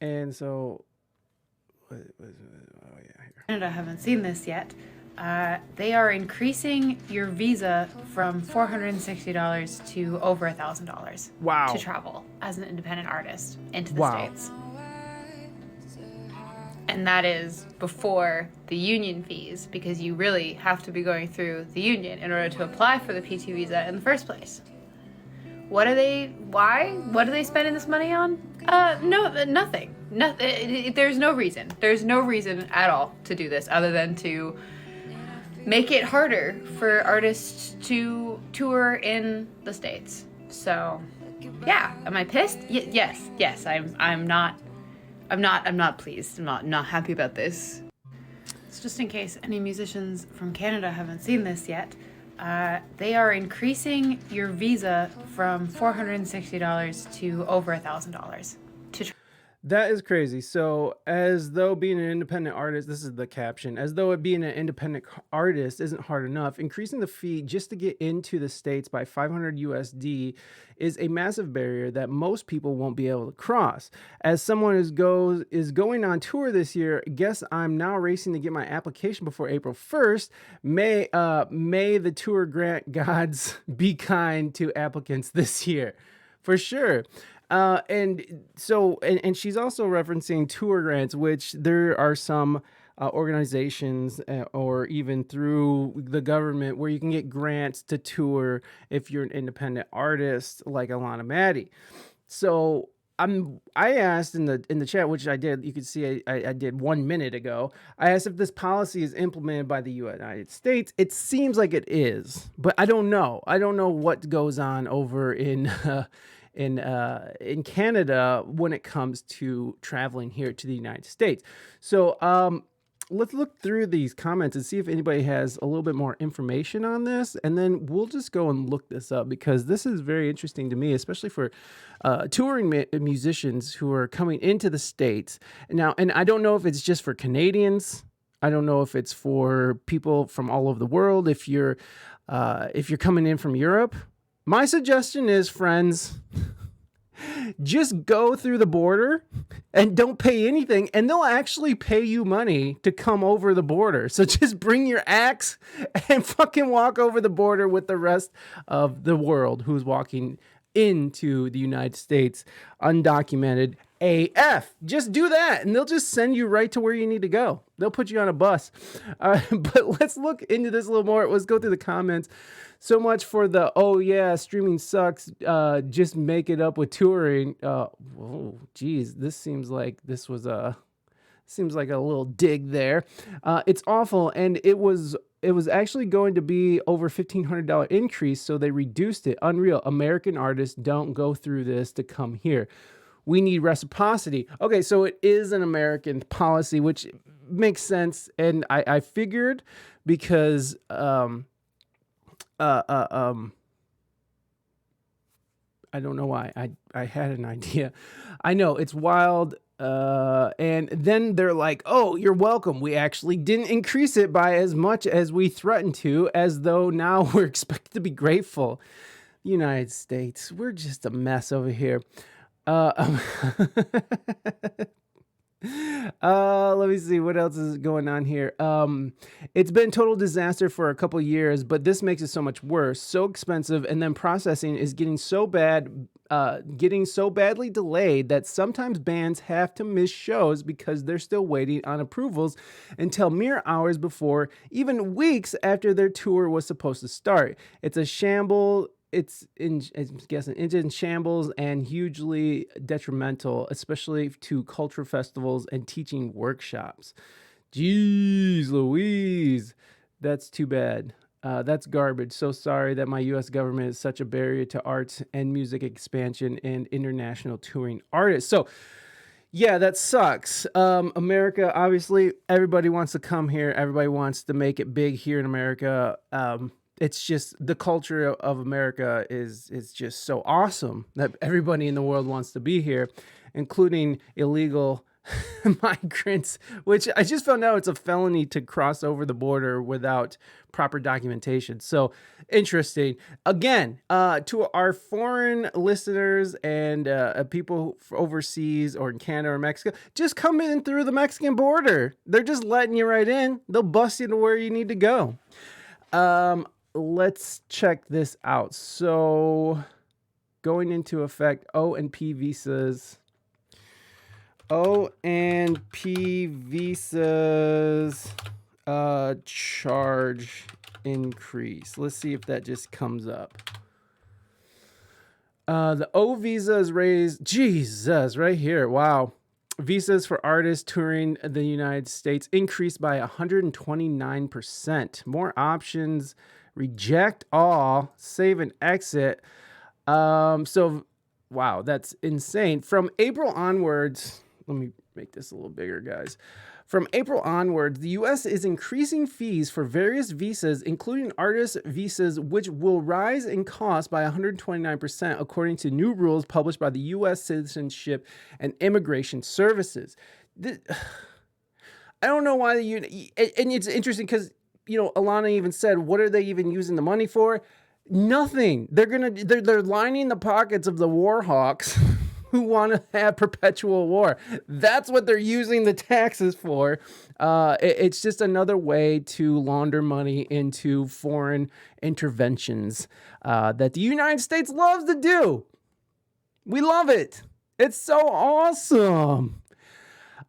And so, oh yeah, here. Canada haven't seen this yet. They are increasing your visa from $460 to over $1,000 to Wow. travel as an independent artist into the Wow. States. And that is before the union fees, because you really have to be going through the union in order to apply for the PT visa in the first place. What are they? Why? What are they spending this money on? No, nothing. There's no reason. There's no reason at all to do this other than to make it harder for artists to tour in the States. So, yeah, am I pissed? Yes. I'm not. I'm not pleased. I'm not happy about this. It's just in case any musicians from Canada haven't seen this yet. They are increasing your visa from $460 to over $1,000 to. That is crazy. So, as though being an independent artist, this is the caption, as though it being an independent artist isn't hard enough, increasing the fee just to get into the States by 500 USD is a massive barrier that most people won't be able to cross. As someone is going on tour this year, guess I'm now racing to get my application before April 1st. May the tour grant gods be kind to applicants this year. For sure. And she's also referencing tour grants, which there are some organizations or even through the government where you can get grants to tour if you're an independent artist like Alana Maddie. So I asked in the chat, which I did, you could see I did 1 minute ago. I asked if this policy is implemented by the United States. It seems like it is, but I don't know. I don't know what goes on over in Canada when it comes to traveling here to the United States. So let's look through these comments and see if anybody has a little bit more information on this, and then we'll just go and look this up because this is very interesting to me, especially for touring musicians who are coming into the States now. And I don't know if it's just for Canadians. I don't know if it's for people from all over the world. If you're coming in from Europe, my suggestion is, friends, just go through the border and don't pay anything, and they'll actually pay you money to come over the border. So just bring your axe and fucking walk over the border with the rest of the world who's walking into the United States undocumented AF. Just do that, and they'll just send you right to where you need to go. They'll put you on a bus. But let's look into this a little more. Let's go through the comments. So much for the, oh yeah, streaming sucks. Just make it up with touring. Whoa, geez, this seems like a little dig there. It's awful, and it was actually going to be over $1,500 increase, so they reduced it. Unreal. American artists don't go through this to come here. We need reciprocity. Okay, so it is an American policy, which makes sense, and I figured because I don't know why. I had an idea. I know, it's wild. And then they're like, oh, you're welcome. We actually didn't increase it by as much as we threatened to, as though now we're expected to be grateful. United States, we're just a mess over here. Let me see what else is going on here. It's been total disaster for a couple years, but this makes it so much worse, so expensive, and then processing is getting so badly delayed that sometimes bands have to miss shows because they're still waiting on approvals until mere hours before, even weeks after their tour was supposed to start. It's a shambles. It's in shambles and hugely detrimental, especially to culture festivals and teaching workshops. Jeez Louise, that's too bad. That's garbage. So sorry that my U.S. government is such a barrier to arts and music expansion and international touring artists. So yeah, that sucks. America, obviously, everybody wants to come here. Everybody wants to make it big here in America. It's just the culture of America is just so awesome that everybody in the world wants to be here, including illegal migrants, which I just found out it's a felony to cross over the border without proper documentation. So interesting. Again, to our foreign listeners and people overseas or in Canada or Mexico, just come in through the Mexican border. They're just letting you right in. They'll bust you to where you need to go. Let's check this out. So going into effect, O and P visas. O and P visas charge increase. Let's see if that just comes up. The O visa is raised. Jesus, right here. Wow. Visas for artists touring the United States increased by 129%. More options. Reject all. Save and exit. So, wow, that's insane. From April onwards, let me make this a little bigger, guys. From April onwards, the U.S. is increasing fees for various visas, including artist visas, which will rise in cost by 129%, according to new rules published by the U.S. Citizenship and Immigration Services. I don't know why and it's interesting because, Alana even said, what are they even using the money for? Nothing. They're lining the pockets of the war hawks who want to have perpetual war. That's what they're using the taxes for. It's just another way to launder money into foreign interventions that the United States loves to do. We love it. It's so awesome.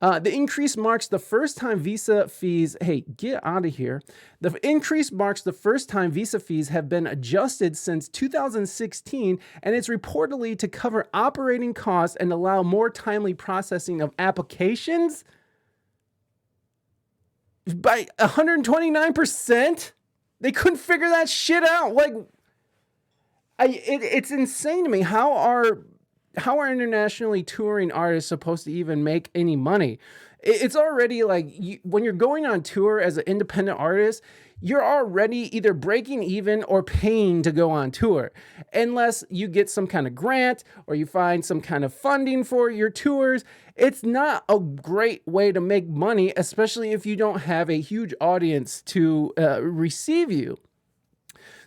The increase marks the first time visa fees. Hey, get out of here. The increase marks the first time visa fees have been adjusted since 2016, and it's reportedly to cover operating costs and allow more timely processing of applications by 129%. They couldn't figure that shit out. It's insane to me. How are internationally touring artists supposed to even make any money? It's already when you're going on tour as an independent artist, you're already either breaking even or paying to go on tour, unless you get some kind of grant or you find some kind of funding for your tours. It's not a great way to make money, especially if you don't have a huge audience to receive you.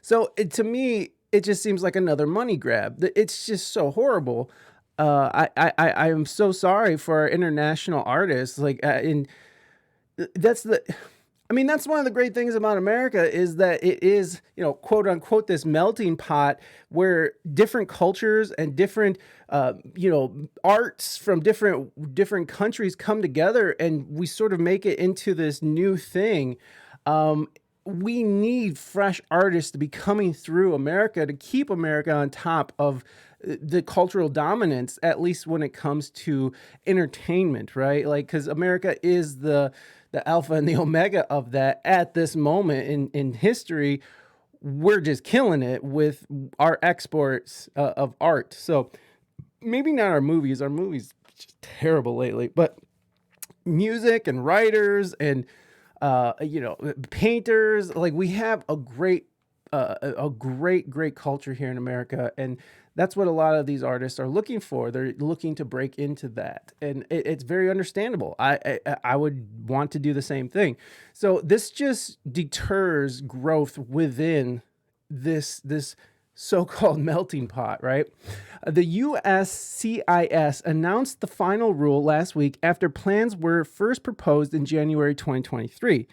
So to me, it just seems like another money grab. It's just so horrible. I am so sorry for our international artists. That's one of the great things about America is that it is, quote unquote, this melting pot where different cultures and different, arts from different countries come together, and we sort of make it into this new thing. We need fresh artists to be coming through America to keep America on top of the cultural dominance, at least when it comes to entertainment, right? Because America is the alpha and the omega of that at this moment in history. We're just killing it with our exports of art. So maybe not our movies. Our movies are just terrible lately, but music and writers and painters, we have a great culture here in America, and that's what a lot of these artists are looking for. They're looking to break into that, and it's very understandable. I would want to do the same thing. So this just deters growth within this so-called melting pot, right? The USCIS announced the final rule last week after plans were first proposed in January 2023.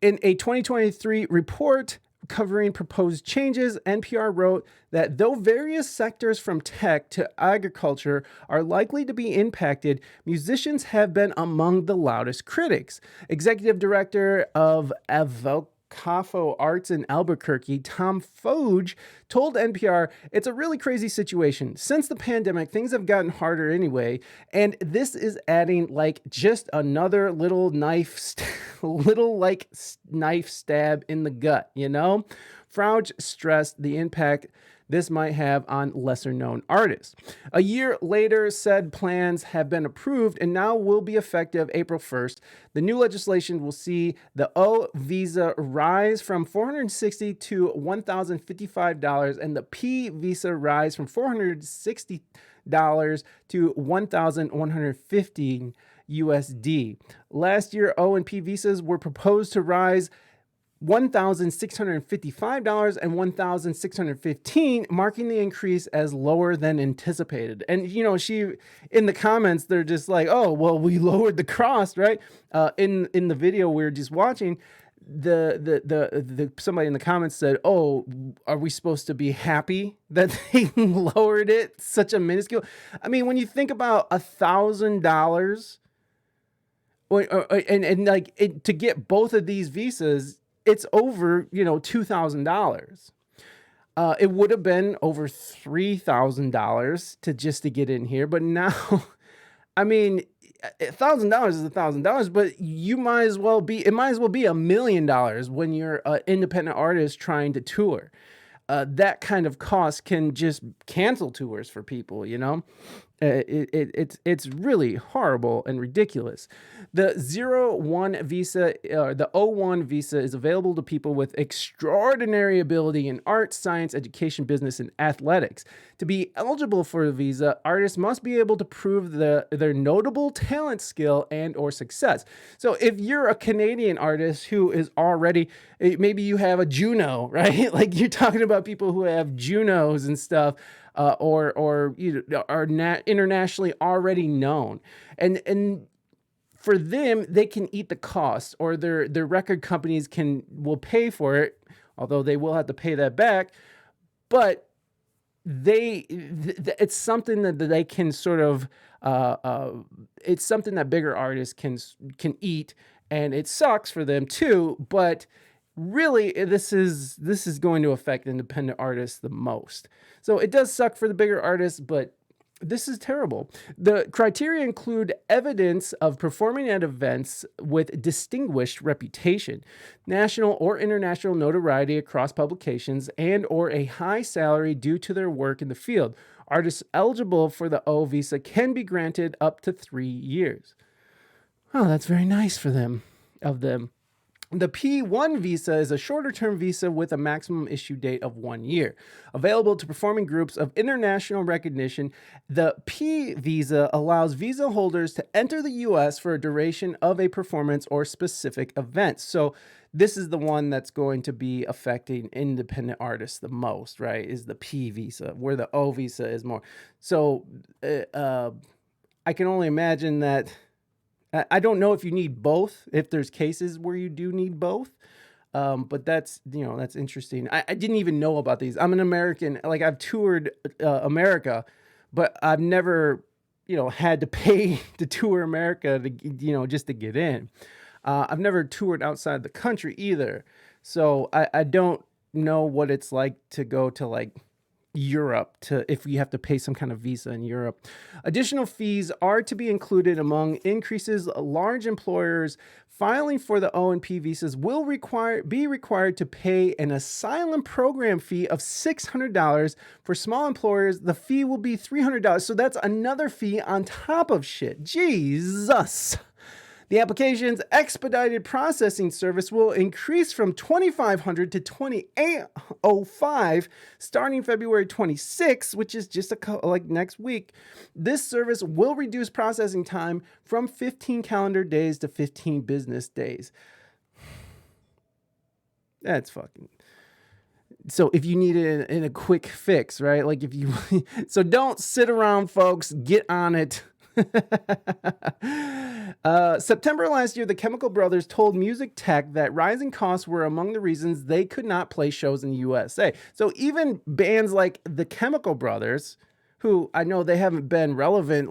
In a 2023 report covering proposed changes, NPR wrote that though various sectors from tech to agriculture are likely to be impacted, musicians have been among the loudest critics. Executive Director of Avocafo Arts in Albuquerque, Tom Foge, told NPR, "It's a really crazy situation. Since the pandemic, things have gotten harder anyway, and this is adding just another little knife stab in the gut, Frouge stressed the impact this might have on lesser-known artists. A year later, said plans have been approved and now will be effective April 1st. The new legislation will see the O visa rise from $460 to $1,055 and the P visa rise from $460 to 1,115 USD. Last year, O and P visas were proposed to rise $1,655 and $1,615, marking the increase as lower than anticipated. And she in the comments they're just like, "Oh, well, we lowered the cost, right?" In the video we were just watching, the somebody in the comments said, "Oh, are we supposed to be happy that they lowered it such a minuscule?" I mean, when you think about $1,000, and like to get both of these visas, it's over $2,000. It would have been over $3,000 to get in here, but now, I mean, $1,000 is $1,000, but it might as well be $1,000,000 when you're an independent artist trying to tour. That kind of cost can just cancel tours for people, it's really horrible and ridiculous. The 01 visa, or the O1 visa, is available to people with extraordinary ability in art, science, education, business, and athletics. To be eligible for the visa, artists must be able to prove their notable talent, skill, and or success. So if you're a Canadian artist who is already, maybe you have a Juno, right? Like you're talking about people who have Junos and stuff, or are internationally already known, and for them, they can eat the cost, or their record companies will pay for it, although they will have to pay that back. But it's something that they can sort of, it's something that bigger artists can eat, and it sucks for them too. But really, this is going to affect independent artists the most. So it does suck for the bigger artists, but this is terrible. The criteria include evidence of performing at events with distinguished reputation, national or international notoriety across publications, and or a high salary due to their work in the field. Artists eligible for the O visa can be granted up to 3 years. Oh, that's very nice of them. The P1 visa is a shorter-term visa with a maximum issue date of 1 year. Available to performing groups of international recognition, the P visa allows visa holders to enter the U.S. for a duration of a performance or specific event. So this is the one that's going to be affecting independent artists the most, right? Is the P visa, where the O visa is more. So I can only imagine that. I don't know if you need both, if there's cases where you do need both. But that's interesting. I didn't even know about these. I'm an American. Like, I've toured America, but I've never, had to pay to tour America to, just to get in. I've never toured outside the country either. So I don't know what it's like to go to like Europe, if you have to pay some kind of visa in Europe. Additional fees are to be included among increases. Large employers filing for the O and P visas will be required to pay an asylum program fee of $600. For small employers, the fee will be $300. So that's another fee on top of shit. Jesus. The application's expedited processing service will increase from $2,500 to $2,805 starting February 26, which is just next week. This service will reduce processing time from 15 calendar days to 15 business days. That's fucking. So if you need it in a quick fix, right? Like if you, so don't sit around, folks. Get on it. September last year, the Chemical Brothers told Music Tech that rising costs were among the reasons they could not play shows in the USA. So even bands like the Chemical Brothers, who I know they haven't been relevant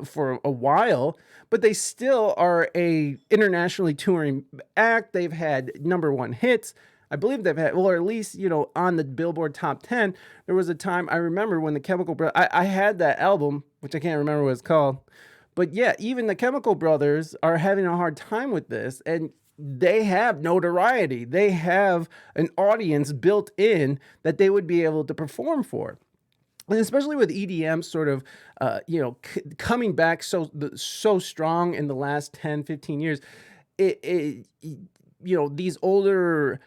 for a while, but they still are a internationally touring act. They've had #1 hits. I believe they've had, or at least, on the Billboard Top 10. There was a time I remember when the Chemical Brothers, I had that album, which I can't remember what it's called. But yeah, even the Chemical Brothers are having a hard time with this, and they have notoriety. They have an audience built in that they would be able to perform for. And especially with EDM sort of, coming back so strong in the last 10, 15 years, these older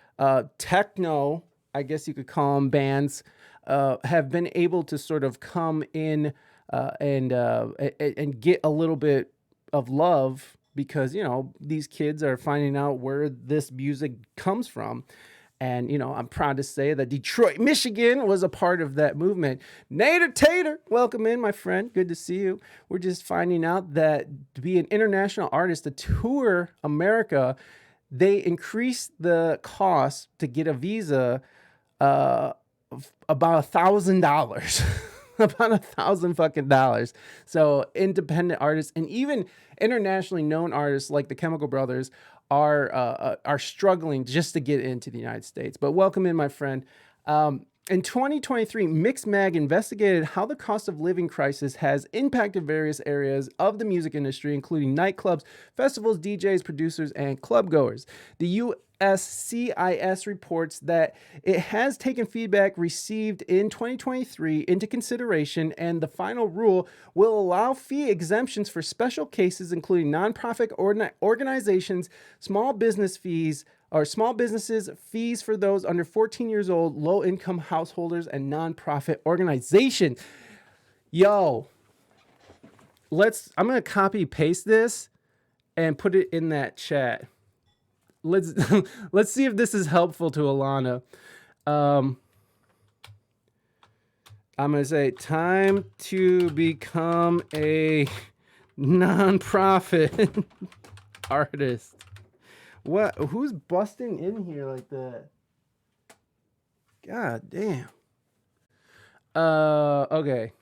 techno, I guess you could call them, bands have been able to sort of come in and get a little bit of love, because these kids are finding out where this music comes from. And I'm proud to say that Detroit, Michigan was a part of that movement. Nader Tater, welcome in, my friend. Good to see you. We're just finding out that to be an international artist, to tour America, they increased the cost to get a visa about $1,000. About $1,000 fucking. So independent artists and even internationally known artists like the Chemical Brothers are struggling just to get into the United States. But welcome in, my friend. In 2023, Mixmag investigated how the cost of living crisis has impacted various areas of the music industry, including nightclubs, festivals, DJs, producers, and club goers. The USCIS reports that it has taken feedback received in 2023 into consideration, and the final rule will allow fee exemptions for special cases, including nonprofit organizations, small businesses, fees for those under 14 years old, low-income householders, and nonprofit organizations. Yo, I'm gonna copy paste this and put it in that chat. Let's see if this is helpful to Alana. I'm gonna say time to become a nonprofit artist. What? Who's busting in here like that? God damn. Okay.